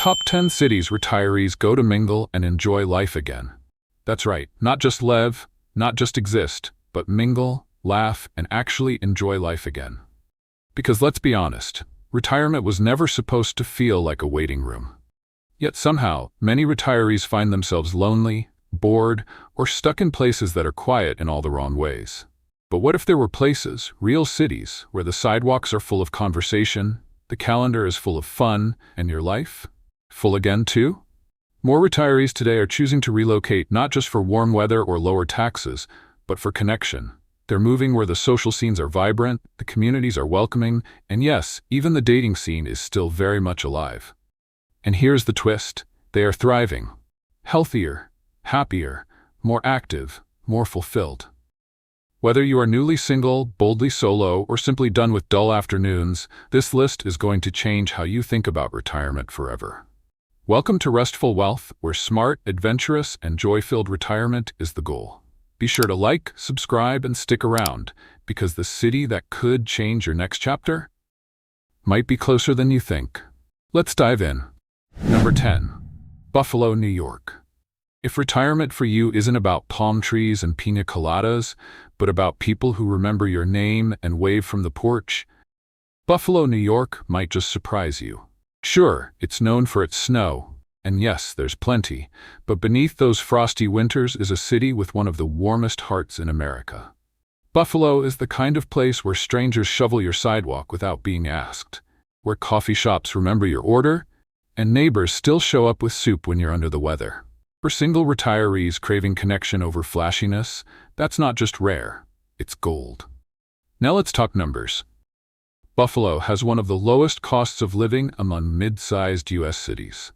Top 10 cities retirees go to mingle and enjoy life again. That's right, not just live, not just exist, but mingle, laugh, and actually enjoy life again. Because let's be honest, retirement was never supposed to feel like a waiting room. Yet somehow, many retirees find themselves lonely, bored, or stuck in places that are quiet in all the wrong ways. But what if there were places, real cities, where the sidewalks are full of conversation, the calendar is full of fun, and your life? Full again too? More retirees today are choosing to relocate not just for warm weather or lower taxes, but for connection. They're moving where the social scenes are vibrant, the communities are welcoming, and yes, even the dating scene is still very much alive. And here's the twist: they are thriving. Healthier, happier, more active, more fulfilled. Whether you are newly single, boldly solo, or simply done with dull afternoons, this list is going to change how you think about retirement forever. Welcome to Restful Wealth, where smart, adventurous, and joy-filled retirement is the goal. Be sure to like, subscribe, and stick around, because the city that could change your next chapter might be closer than you think. Let's dive in. Number 10. Buffalo, New York. If retirement for you isn't about palm trees and pina coladas, but about people who remember your name and wave from the porch, Buffalo, New York might just surprise you. Sure, it's known for its snow, and yes, there's plenty, but beneath those frosty winters is a city with one of the warmest hearts in America. Buffalo is the kind of place where strangers shovel your sidewalk without being asked, where coffee shops remember your order, and neighbors still show up with soup when you're under the weather. For single retirees craving connection over flashiness, that's not just rare, it's gold. Now let's talk numbers. Buffalo has one of the lowest costs of living among mid-sized U.S. cities.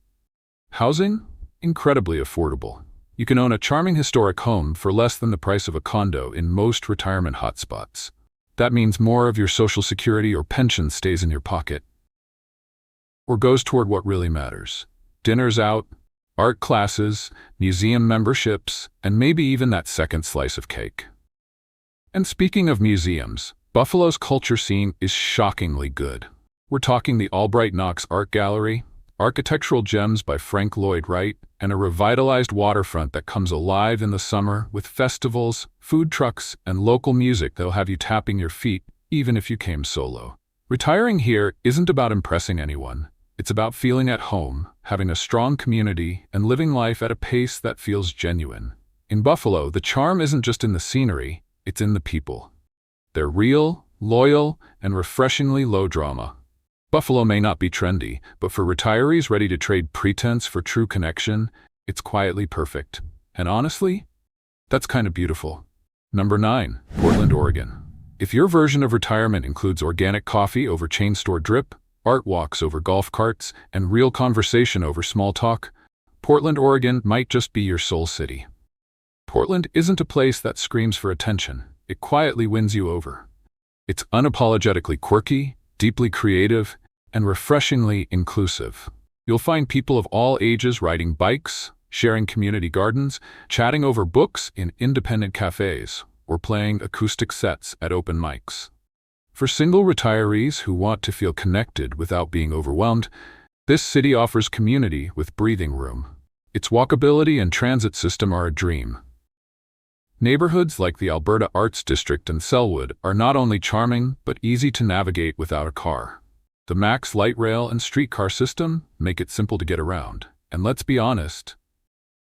Housing? Incredibly affordable. You can own a charming historic home for less than the price of a condo in most retirement hotspots. That means more of your Social Security or pension stays in your pocket, or goes toward what really matters: dinners out, art classes, museum memberships, and maybe even that second slice of cake. And speaking of museums, Buffalo's culture scene is shockingly good. We're talking the Albright Knox Art Gallery, architectural gems by Frank Lloyd Wright, and a revitalized waterfront that comes alive in the summer with festivals, food trucks, and local music that'll have you tapping your feet even if you came solo. Retiring here isn't about impressing anyone. It's about feeling at home, having a strong community, and living life at a pace that feels genuine. In Buffalo, the charm isn't just in the scenery, it's in the people. They're real, loyal, and refreshingly low drama. Buffalo may not be trendy, but for retirees ready to trade pretense for true connection, it's quietly perfect. And honestly, that's kind of beautiful. Number 9. Portland, Oregon. If your version of retirement includes organic coffee over chain store drip, art walks over golf carts, and real conversation over small talk, Portland, Oregon might just be your soul city. Portland isn't a place that screams for attention. It quietly wins you over. It's unapologetically quirky, deeply creative, and refreshingly inclusive. You'll find people of all ages riding bikes, sharing community gardens, chatting over books in independent cafes, or playing acoustic sets at open mics. For single retirees who want to feel connected without being overwhelmed, this city offers community with breathing room. Its walkability and transit system are a dream. Neighborhoods like the Alberta Arts District and Selwood are not only charming, but easy to navigate without a car. The Max light rail and streetcar system make it simple to get around. And let's be honest,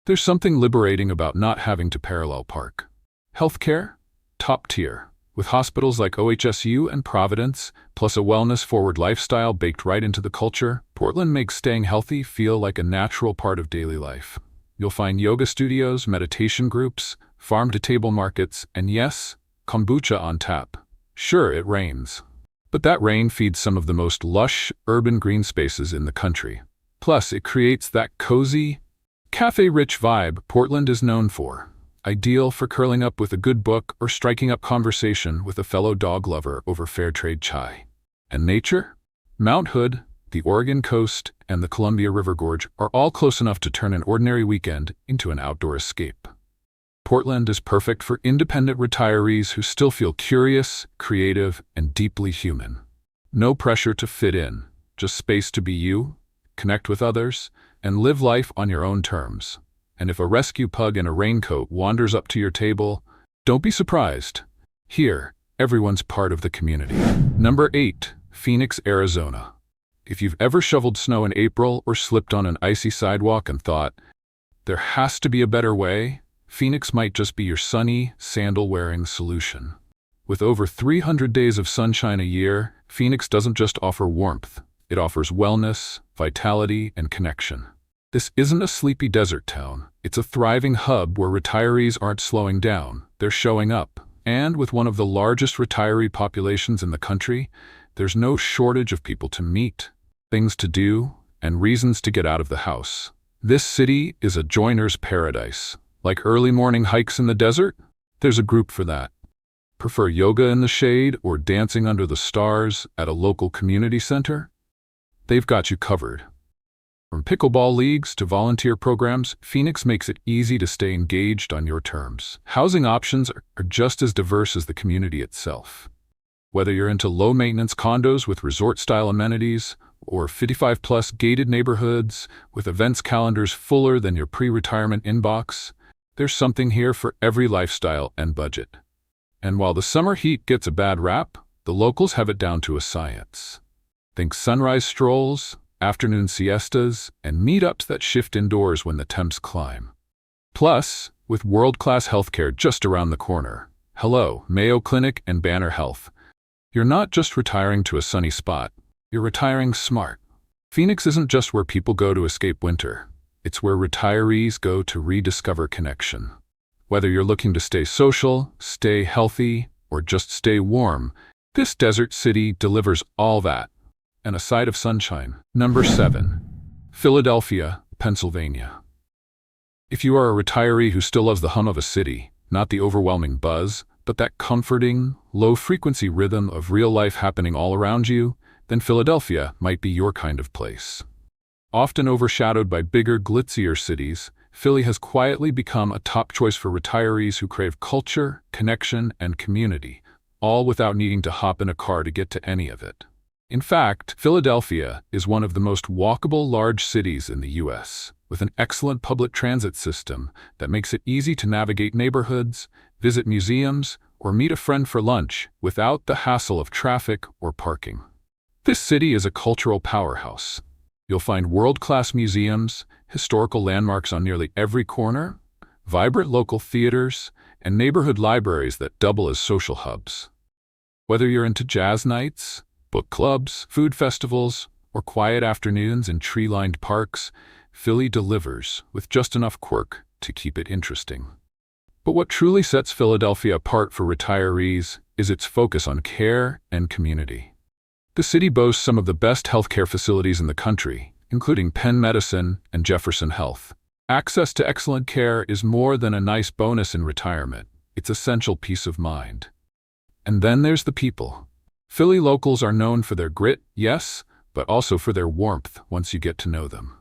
there's something liberating about not having to parallel park. Healthcare? Top tier. With hospitals like OHSU and Providence, plus a wellness-forward lifestyle baked right into the culture, Portland makes staying healthy feel like a natural part of daily life. You'll find yoga studios, meditation groups, farm-to-table markets, and yes, kombucha on tap. Sure, it rains, but that rain feeds some of the most lush, urban green spaces in the country. Plus, it creates that cozy, cafe-rich vibe Portland is known for. Ideal for curling up with a good book or striking up conversation with a fellow dog lover over fair trade chai. And nature? Mount Hood, the Oregon coast, and the Columbia River Gorge are all close enough to turn an ordinary weekend into an outdoor escape. Portland is perfect for independent retirees who still feel curious, creative, and deeply human. No pressure to fit in, just space to be you, connect with others, and live life on your own terms. And if a rescue pug in a raincoat wanders up to your table, don't be surprised. Here, everyone's part of the community. Number 8. Phoenix, Arizona. If you've ever shoveled snow in April or slipped on an icy sidewalk and thought, there has to be a better way, Phoenix might just be your sunny, sandal-wearing solution. With over 300 days of sunshine a year, Phoenix doesn't just offer warmth. It offers wellness, vitality, and connection. This isn't a sleepy desert town. It's a thriving hub where retirees aren't slowing down. They're showing up. And with one of the largest retiree populations in the country, there's no shortage of people to meet, things to do, and reasons to get out of the house. This city is a joiner's paradise. Like early morning hikes in the desert? There's a group for that. Prefer yoga in the shade or dancing under the stars at a local community center? They've got you covered. From pickleball leagues to volunteer programs, Phoenix makes it easy to stay engaged on your terms. Housing options are just as diverse as the community itself. Whether you're into low-maintenance condos with resort-style amenities or 55-plus gated neighborhoods with events calendars fuller than your pre-retirement inbox, there's something here for every lifestyle and budget. And while the summer heat gets a bad rap, the locals have it down to a science. Think sunrise strolls, afternoon siestas, and meetups that shift indoors when the temps climb. Plus, with world-class healthcare just around the corner, hello, Mayo Clinic and Banner Health, you're not just retiring to a sunny spot, you're retiring smart. Phoenix isn't just where people go to escape winter. It's where retirees go to rediscover connection. Whether you're looking to stay social, stay healthy, or just stay warm, this desert city delivers all that, and a side of sunshine. Number 7. Philadelphia, Pennsylvania. If you are a retiree who still loves the hum of a city, not the overwhelming buzz, but that comforting, low-frequency rhythm of real life happening all around you, then Philadelphia might be your kind of place. Often overshadowed by bigger, glitzier cities, Philly has quietly become a top choice for retirees who crave culture, connection, and community, all without needing to hop in a car to get to any of it. In fact, Philadelphia is one of the most walkable large cities in the U.S., with an excellent public transit system that makes it easy to navigate neighborhoods, visit museums, or meet a friend for lunch without the hassle of traffic or parking. This city is a cultural powerhouse. You'll find world-class museums, historical landmarks on nearly every corner, vibrant local theaters, and neighborhood libraries that double as social hubs. Whether you're into jazz nights, book clubs, food festivals, or quiet afternoons in tree-lined parks, Philly delivers with just enough quirk to keep it interesting. But what truly sets Philadelphia apart for retirees is its focus on care and community. The city boasts some of the best healthcare facilities in the country, including Penn Medicine and Jefferson Health. Access to excellent care is more than a nice bonus in retirement. It's essential peace of mind. And then there's the people. Philly locals are known for their grit, yes, but also for their warmth once you get to know them.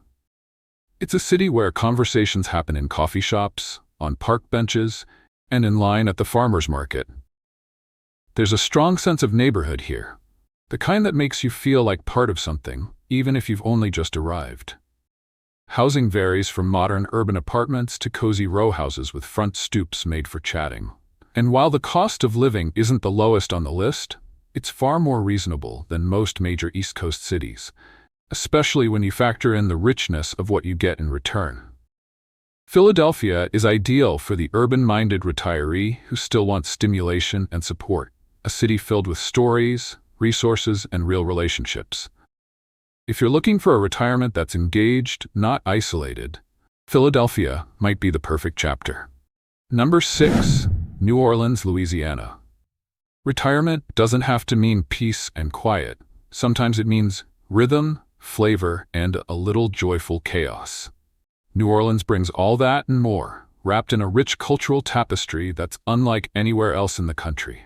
It's a city where conversations happen in coffee shops, on park benches, and in line at the farmer's market. There's a strong sense of neighborhood here, the kind that makes you feel like part of something, even if you've only just arrived. Housing varies from modern urban apartments to cozy row houses with front stoops made for chatting. And while the cost of living isn't the lowest on the list, it's far more reasonable than most major East Coast cities, especially when you factor in the richness of what you get in return. Philadelphia is ideal for the urban-minded retiree who still wants stimulation and support, a city filled with stories, resources, and real relationships. If you're looking for a retirement that's engaged, not isolated, Philadelphia might be the perfect chapter. Number 6. New Orleans, Louisiana. Retirement doesn't have to mean peace and quiet. Sometimes it means rhythm, flavor, and a little joyful chaos. New Orleans brings all that and more, wrapped in a rich cultural tapestry that's unlike anywhere else in the country.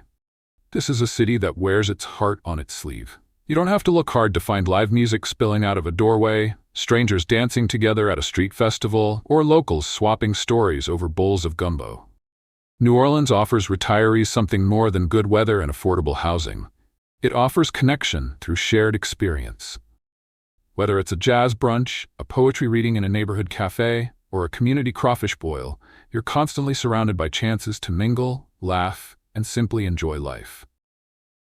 This is a city that wears its heart on its sleeve. You don't have to look hard to find live music spilling out of a doorway, strangers dancing together at a street festival, or locals swapping stories over bowls of gumbo. New Orleans offers retirees something more than good weather and affordable housing. It offers connection through shared experience. Whether it's a jazz brunch, a poetry reading in a neighborhood cafe, or a community crawfish boil, you're constantly surrounded by chances to mingle, laugh, and simply enjoy life.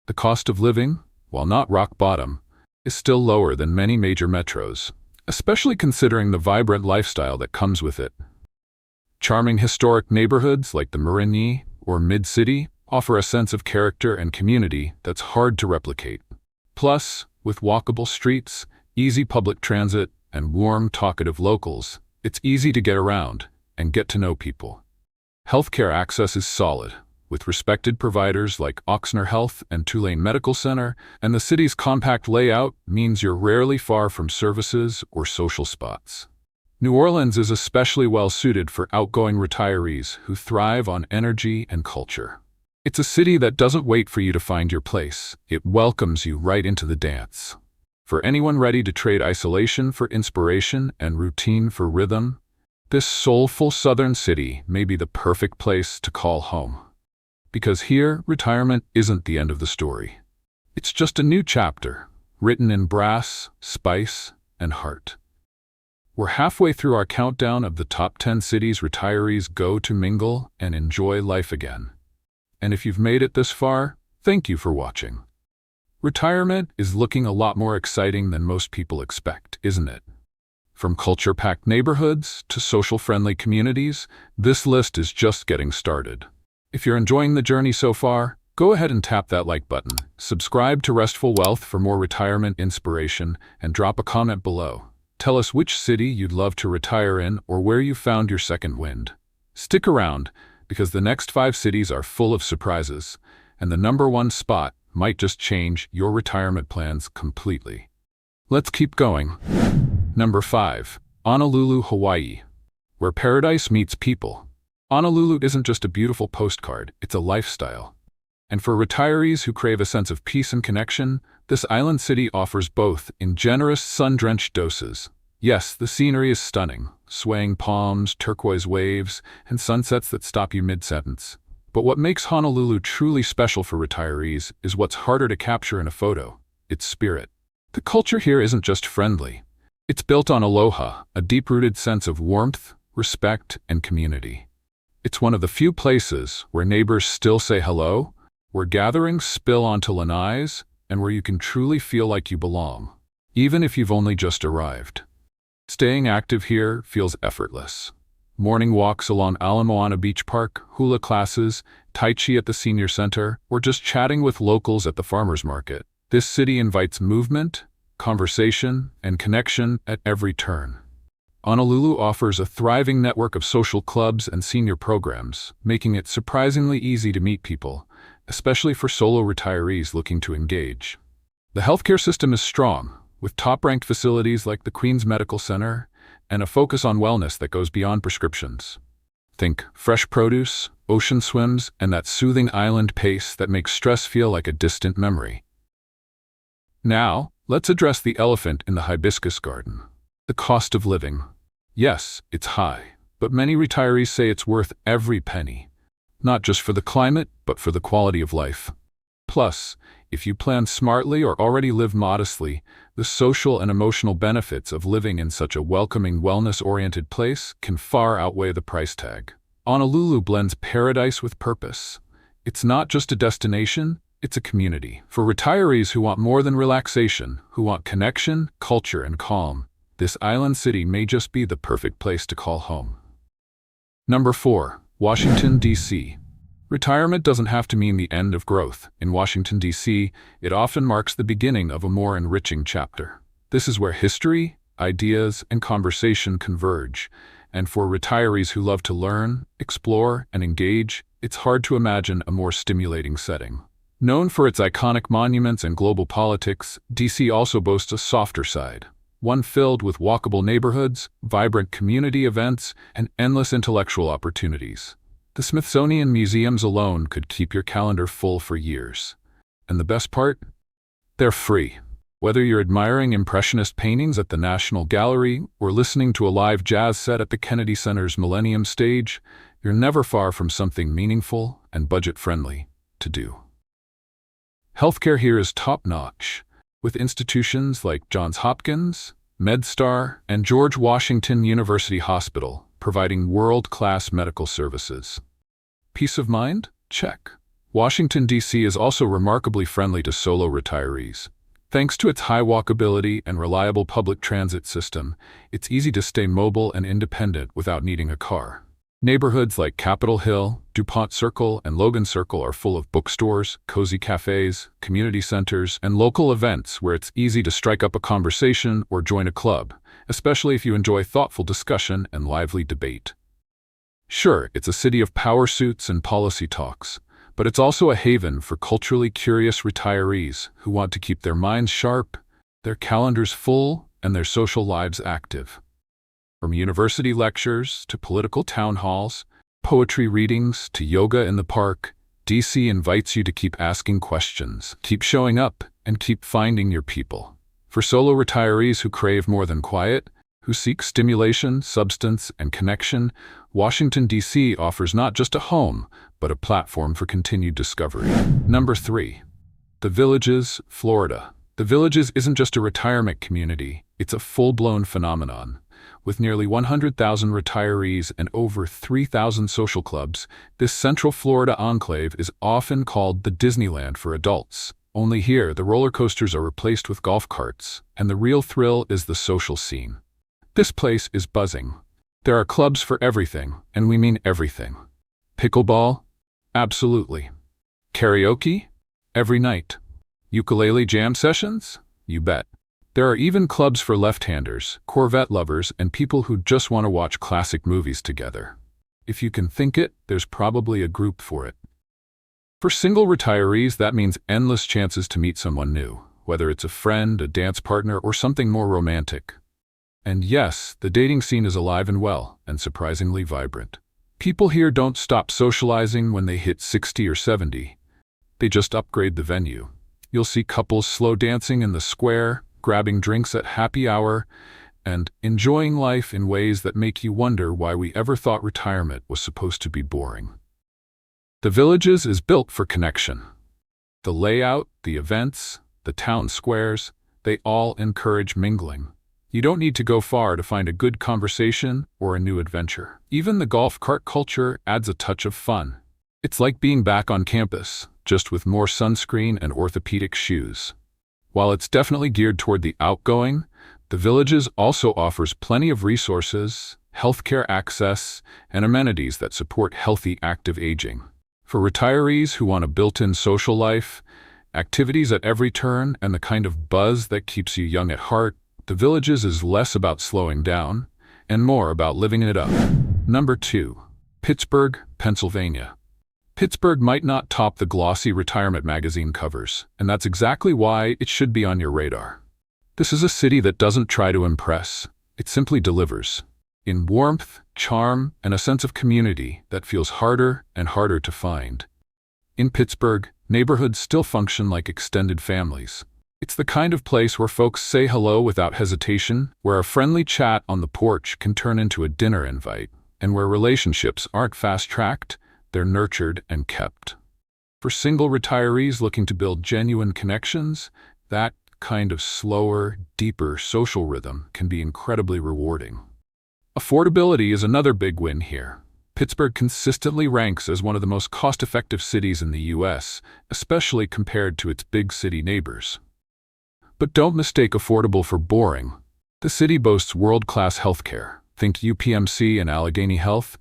The cost of living, while not rock bottom, is still lower than many major metros, especially considering the vibrant lifestyle that comes with it. Charming historic neighborhoods like the Marigny or Mid-City offer a sense of character and community that's hard to replicate. Plus, with walkable streets, easy public transit, and warm, talkative locals, it's easy to get around and get to know people. Healthcare access is solid, with respected providers like Oxner Health and Tulane Medical Center, and the city's compact layout means you're rarely far from services or social spots. New Orleans is especially well suited for outgoing retirees who thrive on energy and culture. It's a city that doesn't wait for you to find your place. It welcomes you right into the dance. For anyone ready to trade isolation for inspiration and routine for rhythm, this soulful southern city may be the perfect place to call home. Because here, retirement isn't the end of the story. It's just a new chapter, written in brass, spice, and heart. We're halfway through our countdown of the top 10 cities retirees go to mingle and enjoy life again. And if you've made it this far, thank you for watching. Retirement is looking a lot more exciting than most people expect, isn't it? From culture-packed neighborhoods to social-friendly communities, this list is just getting started. If you're enjoying the journey so far, go ahead and tap that like button, subscribe to Restful Wealth for more retirement inspiration, and drop a comment below. Tell us which city you'd love to retire in or where you found your second wind. Stick around, because the next 5 cities are full of surprises, and the number 1 spot might just change your retirement plans completely. Let's keep going. Number 5. Honolulu, Hawaii, where paradise meets people. Honolulu isn't just a beautiful postcard, it's a lifestyle. And for retirees who crave a sense of peace and connection, this island city offers both in generous sun-drenched doses. Yes, the scenery is stunning, swaying palms, turquoise waves, and sunsets that stop you mid-sentence. But what makes Honolulu truly special for retirees is what's harder to capture in a photo: its spirit. The culture here isn't just friendly. It's built on aloha, a deep-rooted sense of warmth, respect, and community. It's one of the few places where neighbors still say hello, where gatherings spill onto lanais, and where you can truly feel like you belong, even if you've only just arrived. Staying active here feels effortless. Morning walks along Ala Moana Beach Park, hula classes, tai chi at the senior center, or just chatting with locals at the farmer's market. This city invites movement, conversation, and connection at every turn. Honolulu offers a thriving network of social clubs and senior programs, making it surprisingly easy to meet people, especially for solo retirees looking to engage. The healthcare system is strong, with top-ranked facilities like the Queen's Medical Center and a focus on wellness that goes beyond prescriptions. Think fresh produce, ocean swims, and that soothing island pace that makes stress feel like a distant memory. Now, let's address the elephant in the hibiscus garden: the cost of living. Yes, it's high, but many retirees say it's worth every penny, not just for the climate, but for the quality of life. Plus, if you plan smartly or already live modestly, the social and emotional benefits of living in such a welcoming, wellness-oriented place can far outweigh the price tag. Honolulu blends paradise with purpose. It's not just a destination, it's a community. For retirees who want more than relaxation, who want connection, culture, and calm, this island city may just be the perfect place to call home. Number 4. Washington, D.C. Retirement doesn't have to mean the end of growth. In Washington, D.C., it often marks the beginning of a more enriching chapter. This is where history, ideas, and conversation converge. And for retirees who love to learn, explore, and engage, it's hard to imagine a more stimulating setting. Known for its iconic monuments and global politics, D.C. also boasts a softer side, one filled with walkable neighborhoods, vibrant community events, and endless intellectual opportunities. The Smithsonian museums alone could keep your calendar full for years. And the best part? They're free. Whether you're admiring Impressionist paintings at the National Gallery or listening to a live jazz set at the Kennedy Center's Millennium Stage, you're never far from something meaningful and budget-friendly to do. Healthcare here is top-notch. with institutions like Johns Hopkins, MedStar, and George Washington University Hospital providing world-class medical services. Peace of mind? Check. Washington, D.C. is also remarkably friendly to solo retirees. Thanks to its high walkability and reliable public transit system, it's easy to stay mobile and independent without needing a car. Neighborhoods like Capitol Hill, DuPont Circle, and Logan Circle are full of bookstores, cozy cafes, community centers, and local events where it's easy to strike up a conversation or join a club, especially if you enjoy thoughtful discussion and lively debate. Sure, it's a city of power suits and policy talks, but it's also a haven for culturally curious retirees who want to keep their minds sharp, their calendars full, and their social lives active. From university lectures to political town halls, poetry readings to yoga in the park, DC invites you to keep asking questions, keep showing up, and keep finding your people. For solo retirees who crave more than quiet, who seek stimulation, substance, and connection, Washington, D.C. offers not just a home, but a platform for continued discovery. Number 3. The Villages, Florida. The Villages isn't just a retirement community, it's a full-blown phenomenon. With nearly 100,000 retirees and over 3,000 social clubs, this Central Florida enclave is often called the Disneyland for adults. Only here, the roller coasters are replaced with golf carts, and the real thrill is the social scene. This place is buzzing. There are clubs for everything, and we mean everything. Pickleball? Absolutely. Karaoke? Every night. Ukulele jam sessions? You bet. There are even clubs for left-handers, Corvette lovers, and people who just want to watch classic movies together. If you can think it, there's probably a group for it. For single retirees, that means endless chances to meet someone new, whether it's a friend, a dance partner, or something more romantic. And yes, the dating scene is alive and well, and surprisingly vibrant. People here don't stop socializing when they hit 60 or 70. They just upgrade the venue. You'll see couples slow dancing in the square, grabbing drinks at happy hour, and enjoying life in ways that make you wonder why we ever thought retirement was supposed to be boring. The Villages is built for connection. The layout, the events, the town squares, they all encourage mingling. You don't need to go far to find a good conversation or a new adventure. Even the golf cart culture adds a touch of fun. It's like being back on campus, just with more sunscreen and orthopedic shoes. While it's definitely geared toward the outgoing, the Villages also offers plenty of resources, healthcare access, and amenities that support healthy, active aging. For retirees who want a built-in social life, activities at every turn, and the kind of buzz that keeps you young at heart, the Villages is less about slowing down and more about living it up. Number 2. Pittsburgh, Pennsylvania. Pittsburgh might not top the glossy retirement magazine covers, and that's exactly why it should be on your radar. This is a city that doesn't try to impress, it simply delivers. In warmth, charm, and a sense of community that feels harder and harder to find. In Pittsburgh, neighborhoods still function like extended families. It's the kind of place where folks say hello without hesitation, where a friendly chat on the porch can turn into a dinner invite, and where relationships aren't fast-tracked, they're nurtured and kept. For single retirees looking to build genuine connections, that kind of slower, deeper social rhythm can be incredibly rewarding. Affordability is another big win here. Pittsburgh consistently ranks as one of the most cost-effective cities in the U.S., especially compared to its big city neighbors. But don't mistake affordable for boring. The city boasts world-class healthcare. Think UPMC and Allegheny Health,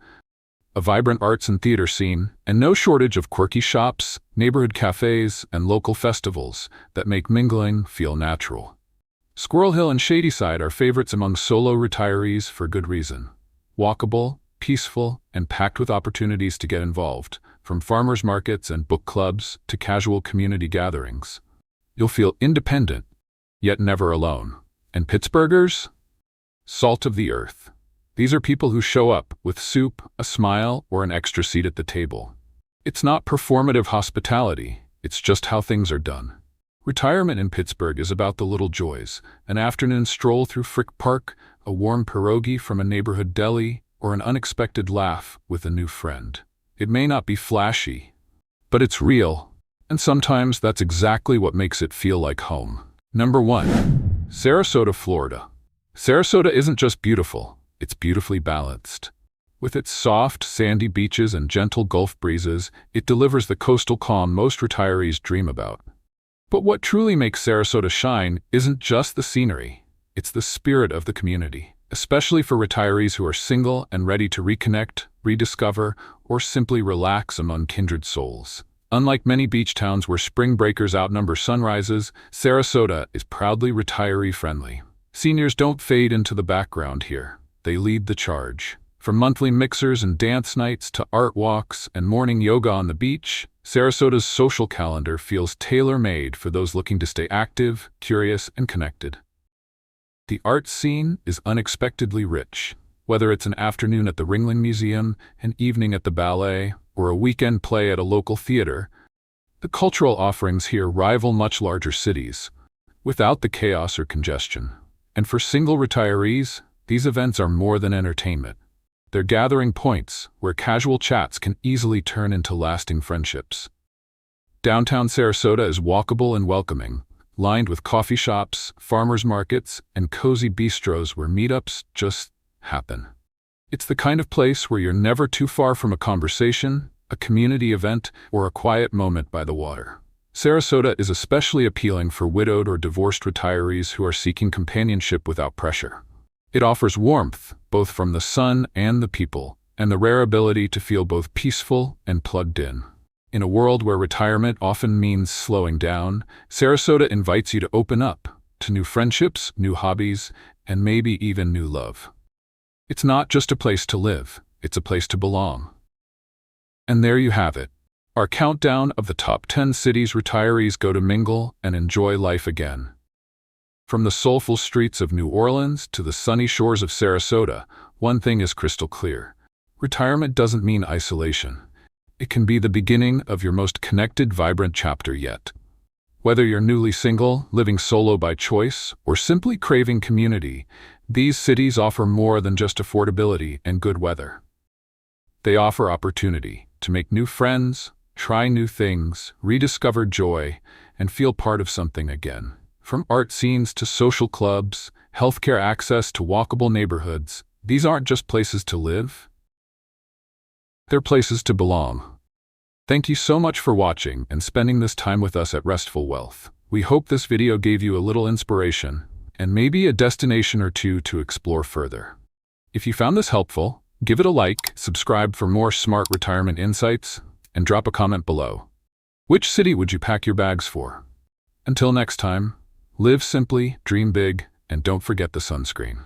a vibrant arts and theater scene, and no shortage of quirky shops, neighborhood cafes, and local festivals that make mingling feel natural. Squirrel Hill and Shadyside are favorites among solo retirees for good reason. Walkable, peaceful, and packed with opportunities to get involved, from farmers markets and book clubs to casual community gatherings. You'll feel independent, yet never alone. And Pittsburghers? Salt of the earth. These are people who show up with soup, a smile, or an extra seat at the table. It's not performative hospitality, it's just how things are done. Retirement in Pittsburgh is about the little joys, an afternoon stroll through Frick Park, a warm pierogi from a neighborhood deli, or an unexpected laugh with a new friend. It may not be flashy, but it's real, and sometimes that's exactly what makes it feel like home. Number 1. Sarasota, Florida. Sarasota isn't just beautiful, it's beautifully balanced. With its soft, sandy beaches and gentle Gulf breezes, it delivers the coastal calm most retirees dream about. But what truly makes Sarasota shine isn't just the scenery, it's the spirit of the community, especially for retirees who are single and ready to reconnect, rediscover, or simply relax among kindred souls. Unlike many beach towns where spring breakers outnumber sunrises, Sarasota is proudly retiree-friendly. Seniors don't fade into the background here, they lead the charge. From monthly mixers and dance nights to art walks and morning yoga on the beach, Sarasota's social calendar feels tailor-made for those looking to stay active, curious, and connected. The art scene is unexpectedly rich. Whether it's an afternoon at the Ringling Museum, an evening at the ballet, or a weekend play at a local theater, the cultural offerings here rival much larger cities, without the chaos or congestion. And for single retirees, these events are more than entertainment. They're gathering points where casual chats can easily turn into lasting friendships. Downtown Sarasota is walkable and welcoming, lined with coffee shops, farmers markets, and cozy bistros where meetups just happen. It's the kind of place where you're never too far from a conversation, a community event, or a quiet moment by the water. Sarasota is especially appealing for widowed or divorced retirees who are seeking companionship without pressure. It offers warmth, both from the sun and the people, and the rare ability to feel both peaceful and plugged in. In a world where retirement often means slowing down, Sarasota invites you to open up to new friendships, new hobbies, and maybe even new love. It's not just a place to live, it's a place to belong. And there you have it, our countdown of the top 10 cities retirees go to mingle and enjoy life again. From the soulful streets of New Orleans to the sunny shores of Sarasota, one thing is crystal clear. Retirement doesn't mean isolation. It can be the beginning of your most connected, vibrant chapter yet. Whether you're newly single, living solo by choice, or simply craving community, these cities offer more than just affordability and good weather. They offer opportunity to make new friends, try new things, rediscover joy, and feel part of something again. From art scenes to social clubs, healthcare access to walkable neighborhoods, these aren't just places to live. They're places to belong. Thank you so much for watching and spending this time with us at Restful Wealth. We hope this video gave you a little inspiration and maybe a destination or two to explore further. If you found this helpful, give it a like, subscribe for more smart retirement insights, and drop a comment below. Which city would you pack your bags for? Until next time, live simply, dream big, and don't forget the sunscreen.